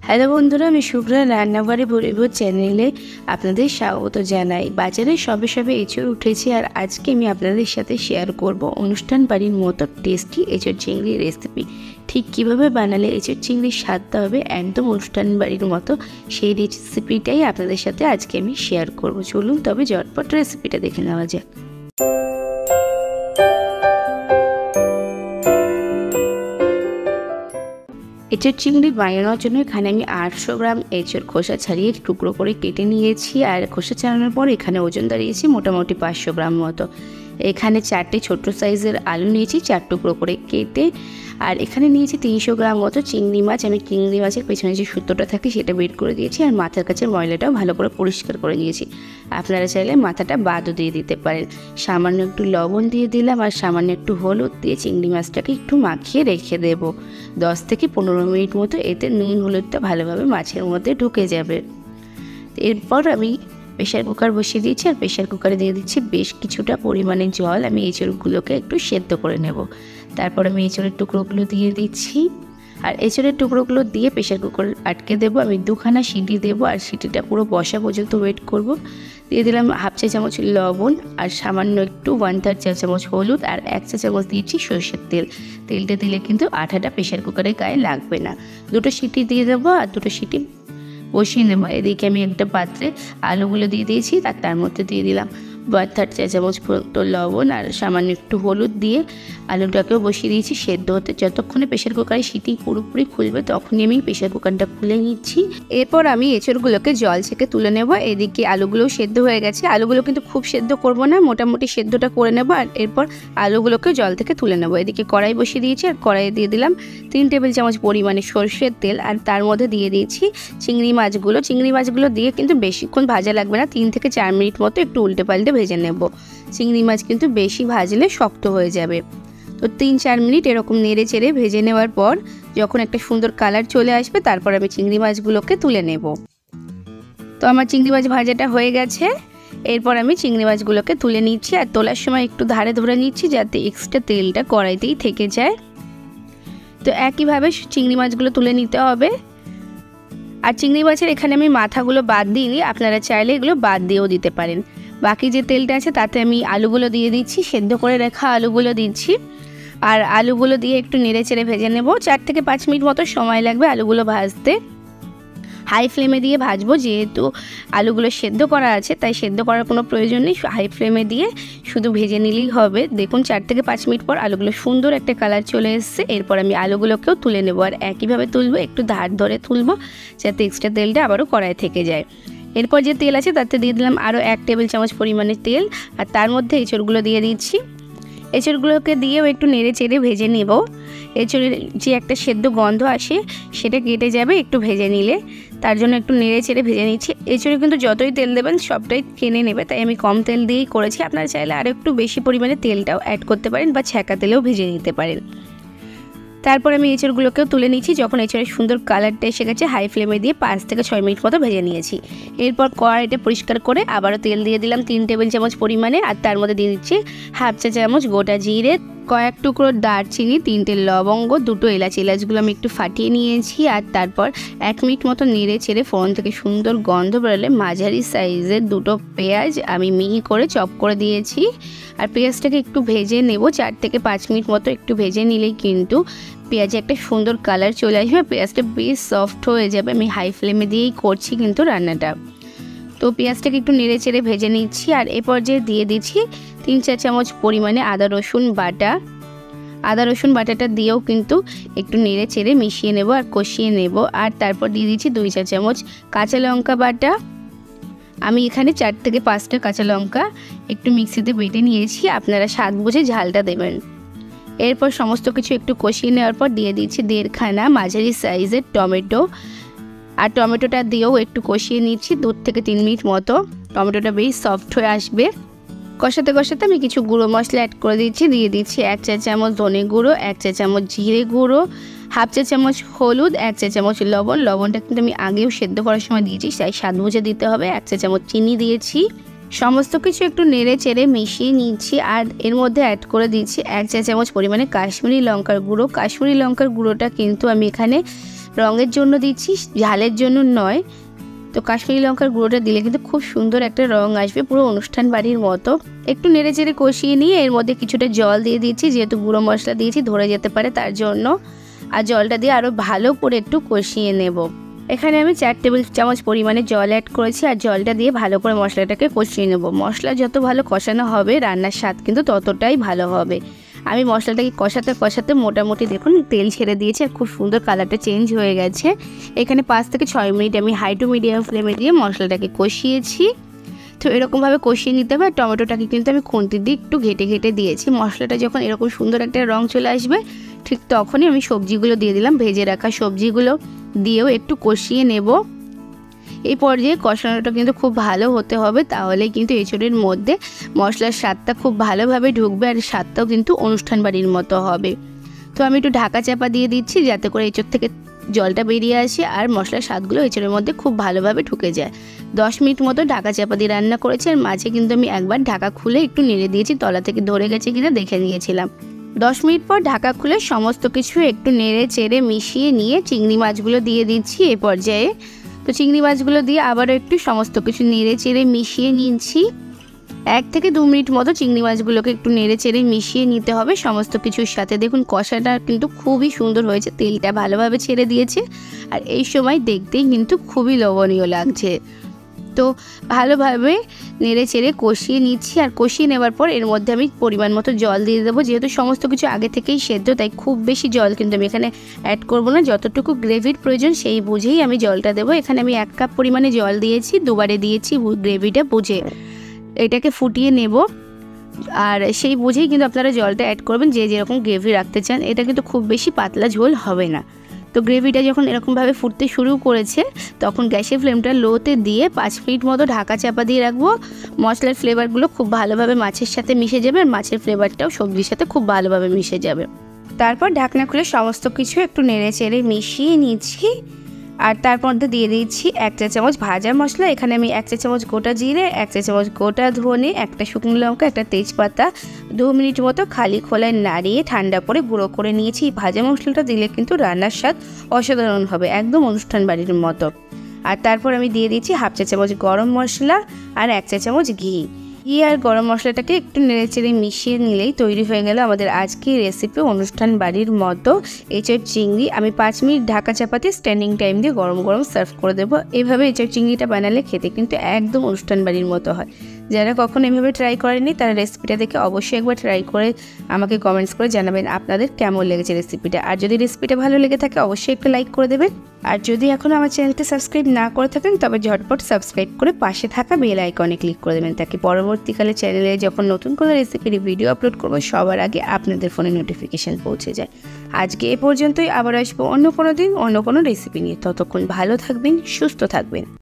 Hello বন্ধুরা, আমি শুভ্রা রান্নাবাড়ি পরিবার চ্যানেলে আপনাদের স্বাগত জানাই। বাজারে সবে সবে এঁচড় উঠেছে আর আজকে আমি আপনাদের সাথে শেয়ার করব অনুষ্ঠান বাড়ির মতো টেস্টি এঁচড় চিংড়ির রেসিপি। ঠিক কীভাবে বানালে এঁচড় চিংড়ির স্বাদটা হবে একদম অনুষ্ঠান বাড়ির মতো, সেই রেসিপিটাই আপনাদের সাথে আজকে আমি শেয়ার করব। চলুন তবে ঝটপট রেসিপিটা দেখে নেওয়া যাক। এঁচড় চিংড়ি বানানোর জন্য এখানে আমি 800 গ্রাম এঁচড় খোসা ছাড়িয়ে টুকরো করে কেটে নিয়েছি। আর খোসা ছাড়ানোর পর এখানে ওজন দাঁড়িয়েছি মোটামুটি 500 গ্রাম মতো। এখানে 4টে ছোট্ট সাইজের আলু নিয়েছি 4 টুকরো করে কেটে। আর এখানে নিয়েছি 300 গ্রাম মতো চিংড়ি মাছ। আমি চিংড়ি মাছের পেছনে যে সুতোটা থাকে সেটা বের করে দিয়েছি আর মাথার কাছে ময়লাটাও ভালো করে পরিষ্কার করে দিয়েছি। আপনারা চাইলে মাথাটা বাদও দিয়ে দিতে পারেন। সামান্য একটু লবণ দিয়ে দিলাম আর সামান্য একটু হলুদ দিয়ে চিংড়ি মাছটাকে একটু মাখিয়ে রেখে দেব 10 থেকে 15 মিনিট মতো। এতে নুন হলুদটা ভালোভাবে মাছের মধ্যে ঢুকে যাবে। এরপর আমি প্রেশার কুকার বসিয়ে দিয়েছি আর প্রেশার কুকারে দিয়ে দিচ্ছি বেশ কিছুটা পরিমাণে জল। আমি এঁচড়গুলোকে একটু সেদ্ধ করে নেব। তারপর আমি এঁচড়ের টুকরোগুলো দিয়ে দিচ্ছি আর এঁচড়ের টুকরোগুলো দিয়ে প্রেশার কুকার আটকে দেবো। আমি 2খানা সিটি দেবো আর সিটিটা পুরো বসা পর্যন্ত ওয়েট করব। দিয়ে দিলাম হাফ চা চামচ লবণ আর সামান্য একটু 1/3 চা চামচ হলুদ আর 1 চা চামচ দিয়েছি সরষের তেল। তেলটা দিলে কিন্তু আঠাটা প্রেশার কুকারের গায়ে লাগবে না। 2টো সিটি দিয়ে দেবো আর 2টো সিটি বসিয়ে নেবো। এদিকে আমি একটা পাত্রে আলুগুলো দিয়ে দিয়েছি আর তার মধ্যে দিয়ে দিলাম 1/3 চা চামচ পর্যন্ত লবণ আর সামান্য একটু হলুদ দিয়ে আলুটাকেও বসিয়ে দিয়েছি সেদ্ধ হতে। যতক্ষণে প্রেশার কুকারে সিটি পুরোপুরি খুলবে তখনই আমি প্রেশার কুকারটা খুলে নিচ্ছি। এরপর আমি এঁচড়গুলোকে জল থেকে তুলে নেব। এদিকে আলুগুলোও সেদ্ধ হয়ে গেছে। আলুগুলো কিন্তু খুব সেদ্ধ করব না, মোটামুটি সেদ্ধটা করে নেব আর এরপর আলুগুলোকে জল থেকে তুলে নেব। এদিকে কড়াই বসিয়ে দিয়েছি আর কড়াইয়ে দিয়ে দিলাম 3 টেবিল চামচ পরিমাণে সরষের তেল আর তার মধ্যে দিয়ে দিয়েছি চিংড়ি মাছগুলো দিয়ে কিন্তু বেশিক্ষণ ভাজা লাগবে না, 3 থেকে 4 মিনিট মতো একটু উল্টে পাল্টে ভেজে নেব। চিংড়ি মাছ কিন্তু বেশি ভাজলে শক্ত হয়ে যাবে। তো 3-4 মিনিট এরকম নেড়ে চেড়ে ভেজে নেওয়ার পর যখন একটা সুন্দর কালার চলে আসবে তারপর আমি চিংড়ি মাছগুলোকে তুলে নেব। তো আমার চিংড়ি মাছ ভাজাটা হয়ে গেছে। এরপর আমি চিংড়ি মাছগুলোকে তুলে নিচ্ছি আর তোলার সময় একটু ধারে ধরে নিচ্ছি যাতে এক্সট্রা তেলটা কড়াইতেই থেকে যায়। তো একইভাবে চিংড়ি মাছগুলো তুলে নিতে হবে। আর চিংড়ি মাছের এখানে আমি মাথাগুলো বাদ দিইনি, আপনারা চাইলে এগুলো বাদ দিয়েও দিতে পারেন। বাকি যে তেলটা আছে তাতে আমি আলুগুলো দিয়ে দিচ্ছি, সেদ্ধ করে রাখা আলুগুলো দিচ্ছি আর আলুগুলো দিয়ে একটু নেড়ে চেড়ে ভেজে নেব। 4 থেকে 5 মিনিট মতো সময় লাগবে আলুগুলো ভাজতে। হাই ফ্লেমে দিয়ে ভাজবো, যেহেতু আলুগুলো সেদ্ধ করা আছে তাই সেদ্ধ করার কোনো প্রয়োজন নেই। হাই ফ্লেমে দিয়ে শুধু ভেজে নিলেই হবে। দেখুন 4 থেকে 5 মিনিট পর আলুগুলো সুন্দর একটা কালার চলে এসছে। এরপর আমি আলুগুলোকেও তুলে নেব আর একইভাবে তুলবো, একটু ধার ধরে তুলবো যাতে এক্সট্রা তেলটা আবারও কড়াই থেকে যায়। এরপর যে তেল আছে তাতে দিয়ে দিলাম আরও 1 টেবিল চামচ পরিমাণে তেল আর তার মধ্যে এঁচড়গুলো দিয়ে দিচ্ছি। এঁচড়গুলোকে দিয়েও একটু নেড়ে চেড়ে ভেজে নেব। এঁচড়ের যে একটা সেদ্ধ গন্ধ আসে সেটা কেটে যাবে একটু ভেজে নিলে, তার জন্য একটু নেড়ে চেড়ে ভেজে নিচ্ছি। এঁচড়ে কিন্তু যতই তেল দেবেন সবটাই টেনে নেবে, তাই আমি কম তেল দিয়েই করেছি। আপনারা চাইলে আর একটু বেশি পরিমাণে তেলটাও অ্যাড করতে পারেন বা ছ্যাঁকা তেলেও ভেজে নিতে পারেন। তারপর আমি এঁচড়গুলোকেও তুলে নিচ্ছি। যখন এঁচড়ের সুন্দর কালারটা এসে গেছে হাই ফ্লেমে দিয়ে 5 থেকে 6 মিনিট মতো ভেজে নিয়েছি। এরপর কড়াইটা পরিষ্কার করে আবারও তেল দিয়ে দিলাম 3 টেবিল চামচ পরিমাণে আর তার মধ্যে দিয়ে দিচ্ছি হাফ চা চামচ গোটা জিরে, কয়েক টুকরো দারচিনি, 3টে লবঙ্গ, 2টো এলাচ। এলাচগুলো আমি একটু ফাটিয়ে নিয়েছি আর তারপর 1 মিনিট মতো নেড়ে ছেড়ে ফোড়ন থেকে সুন্দর গন্ধ বেরোলে মাঝারি সাইজের 2টো পেঁয়াজ আমি মিহি করে চপ করে দিয়েছি আর পেঁয়াজটাকে একটু ভেজে নেব। 4 থেকে 5 মিনিট মতো একটু ভেজে নিলেই কিন্তু পেঁয়াজে একটা সুন্দর কালার চলে আসবে, পেঁয়াজটা বেশ সফট হয়ে যাবে। আমি হাই ফ্লেমে দিয়েই করছি কিন্তু রান্নাটা। তো পেঁয়াজটাকে একটু নেড়ে চেড়ে ভেজে নিচ্ছি আর এ পর্যায়ে দিয়ে দিচ্ছি 3-4 চামচ পরিমাণে আদা রসুন বাটা। আদা রসুন বাটাটা দিয়েও কিন্তু একটু নেড়ে চেড়ে মিশিয়ে নেব আর কষিয়ে নেব। আর তারপর দিয়ে দিচ্ছি 2 চা চামচ কাঁচা লঙ্কা বাটা। আমি এখানে 4 থেকে 5টা কাঁচা লঙ্কা একটু মিক্সিতে বেটে নিয়েছি, আপনারা স্বাদ বুঝে ঝালটা দেবেন। এরপর সমস্ত কিছু একটু কষিয়ে নেওয়ার পর দিয়ে দিচ্ছি 1.5খানা মাঝারি সাইজের টমেটো আর টমেটোটা দিয়েও একটু কষিয়ে নিচ্ছি 2 থেকে 3 মিনিট মতো। টমেটোটা বেশ সফট হয়ে আসবে। কষাতে কষাতে আমি কিছু গুঁড়ো মশলা অ্যাড করে দিচ্ছি। দিয়ে দিচ্ছি 1 চা চামচ ধনে গুঁড়ো, 1 চা চামচ জিরে গুঁড়ো, হাফ চা চামচ হলুদ, 1 চা চামচ লবণ। লবণটা কিন্তু আমি আগেও সেদ্ধ করার সময় দিয়েছি, তাই স্বাদ বুঝে দিতে হবে। 1 চা চামচ চিনি দিয়েছি। সমস্ত কিছু একটু নেড়ে চেড়ে মিশিয়ে নিচ্ছি আর এর মধ্যে অ্যাড করে দিচ্ছি 1 চা চামচ পরিমাণে কাশ্মীরি লঙ্কার গুঁড়ো। কাশ্মীরি লঙ্কার গুঁড়োটা কিন্তু আমি এখানে রঙের জন্য দিচ্ছি, ঝালের জন্য নয়। তো কাশ্মীরি লঙ্কার গুঁড়োটা দিলে কিন্তু খুব সুন্দর একটা রঙ আসবে, পুরো অনুষ্ঠান বাড়ির মতো। একটু নেড়ে চেড়ে কষিয়ে নিয়ে এর মধ্যে কিছুটা জল দিয়ে দিচ্ছি, যেহেতু গুঁড়ো মশলা দিয়েছি ধরে যেতে পারে তার জন্য। আর জলটা দিয়ে আরও ভালো করে একটু কষিয়ে নেব। এখানে আমি 4 টেবিল চামচ পরিমাণে জল অ্যাড করেছি, আর জলটা দিয়ে ভালো করে মশলাটাকে কষিয়ে নেব। মশলা যত ভালো কষানো হবে রান্নার স্বাদ কিন্তু ততটাই ভালো হবে। আমি মশলাটাকে কষাতে কষাতে মোটামুটি দেখুন তেল ছেড়ে দিয়েছি, আর খুব সুন্দর কালারটা চেঞ্জ হয়ে গেছে। এখানে 5 থেকে 6 মিনিট আমি হাই টু মিডিয়াম ফ্লেমে দিয়ে মশলাটাকে কষিয়েছি। তো এরকমভাবে কষিয়ে নিতে হবে। আর টমেটোটাকে কিন্তু আমি খুন্তি দিয়ে একটু ঘেটে ঘেটে দিয়েছি। মশলাটা যখন এরকম সুন্দর একটা রং চলে আসবে ঠিক তখনই আমি সবজিগুলো দিয়ে দিলাম। ভেজে রাখা সবজিগুলো দিয়েও একটু কষিয়ে নেব। এই পর্যায়ে কষানোটা কিন্তু খুব ভালো হতে হবে, তাহলে কিন্তু এঁচোড়ের মধ্যে মশলার স্বাদটা খুব ভালোভাবে ঢুকবে, আর স্বাদটাও কিন্তু অনুষ্ঠান বাড়ির মতো হবে। তো আমি একটু ঢাকা চাপা দিয়ে দিচ্ছি, যাতে করে এঁচোড় থেকে জলটা বেরিয়ে আসে আর মশলার স্বাদগুলো এঁচোড়ের মধ্যে খুব ভালোভাবে ঢুকে যায়। 10 মিনিট মতো ঢাকা চাপা দিয়ে রান্না করেছি, আর মাঝে কিন্তু আমি একবার ঢাকা খুলে একটু নেড়ে দিয়েছি, তলা থেকে ধরে গেছে কিনা দেখে নিয়েছিলাম। 10 মিনিট পর ঢাকা খুলে সমস্ত কিছু একটু নেড়ে চেড়ে মিশিয়ে নিয়ে চিংড়ি মাছগুলো দিয়ে দিচ্ছি এই পর্যায়ে। তো চিংড়ি মাছগুলো দিয়ে আবারও একটু সমস্ত কিছু নেড়ে চেড়ে মিশিয়ে নিচ্ছি। 1 থেকে 2 মিনিট মতো চিংড়ি মাছগুলোকে একটু নেড়ে চেড়ে মিশিয়ে নিতে হবে সমস্ত কিছুর সাথে। দেখুন কষাটা কিন্তু খুবই সুন্দর হয়েছে, তেলটা ভালোভাবে ছেড়ে দিয়েছে, আর এই সময় দেখতেই কিন্তু খুবই লোভনীয় লাগছে। তো ভালোভাবে নেড়ে চেড়ে কষিয়ে নিচ্ছি, আর কষিয়ে নেওয়ার পর এর মধ্যে আমি পরিমাণ মতো জল দিয়ে দেবো। যেহেতু সমস্ত কিছু আগে থেকেই সেদ্ধ, তাই খুব বেশি জল কিন্তু আমি এখানে অ্যাড করব না। যতটুকু গ্রেভির প্রয়োজন সেই বুঝেই আমি জলটা দেবো। এখানে আমি 1 কাপ পরিমাণে জল দিয়েছি, দুবারে দিয়েছি গ্রেভিটা বুঝে। এটাকে ফুটিয়ে নেব, আর সেই বুঝেই কিন্তু আপনারা জলটা অ্যাড করবেন যে যেরকম গ্রেভি রাখতে চান। এটা কিন্তু খুব বেশি পাতলা ঝোল হবে না। তো গ্রেভিটা যখন এরকমভাবে ফুটতে শুরু করেছে তখন গ্যাসের ফ্লেমটা লোতে দিয়ে 5 মিনিট মতো ঢাকা চাপা দিয়ে রাখবো। মশলার ফ্লেভারগুলো খুব ভালোভাবে মাছের সাথে মিশে যাবে, আর মাছের ফ্লেভারটাও সবজির সাথে খুব ভালোভাবে মিশে যাবে। তারপর ঢাকনা খুলে সমস্ত কিছু একটু নেড়ে চেড়ে মিশিয়ে নিচ্ছি, আর তার মধ্যে দিয়ে দিচ্ছি 1 চা চামচ ভাজা মশলা। এখানে আমি 1 চা চামচ গোটা জিরে, 1 চা চামচ গোটা ধনে, 1টা শুকনো লঙ্কা, 1টা তেজপাতা 2 মিনিট মতো খালি খোলায় নাড়িয়ে ঠান্ডা করে গুঁড়ো করে নিয়েছি। ভাজা মশলাটা দিলে কিন্তু রান্নার স্বাদ অসাধারণ হবে, একদম অনুষ্ঠান বাড়ির মতো। আর তারপর আমি দিয়ে দিচ্ছি 1/2 চা চামচ গরম মশলা আর 1 চা চামচ ঘি। ঘি আর গরম মশলাটাকে একটু নেড়ে চেড়ে মিশিয়ে নিলেই তৈরি হয়ে গেল আমাদের আজকের রেসিপি অনুষ্ঠান বাড়ির মতো এঁচোড় চিংড়ি। আমি 5 মিনিট ঢাকা চাপাতে স্ট্যান্ডিং টাইম দিয়ে গরম গরম সার্ভ করে দেবো। এভাবে এঁচোড় চিংড়িটা বানালে খেতে কিন্তু একদম অনুষ্ঠান বাড়ির মতো হয়। যারা কখনো এভাবে ট্রাই করেনি তারা রেসিপিটা দেখে অবশ্যই একবার ট্রাই করে আমাকে কমেন্টস করে জানাবেন আপনাদের কেমন লেগেছে রেসিপিটা। আর যদি রেসিপিটা ভালো লেগে থাকে অবশ্যই একটা লাইক করে দেবেন। আর যদি এখনও আমার চ্যানেলটা সাবস্ক্রাইব না করে থাকেন তবে ঝটপট সাবস্ক্রাইব করে পাশে থাকা বেল আইকনে ক্লিক করে দেবেন, তাকে পরবর্তীকালে চ্যানেলে যখন নতুন কোনো রেসিপির ভিডিও আপলোড করবো সবার আগে আপনাদের ফোনে নোটিফিকেশান পৌঁছে যায়। আজকে এ পর্যন্তই, আবার আসবো অন্য কোনো দিন অন্য কোনো রেসিপি নিয়ে। ততক্ষণ ভালো থাকবেন, সুস্থ থাকবেন।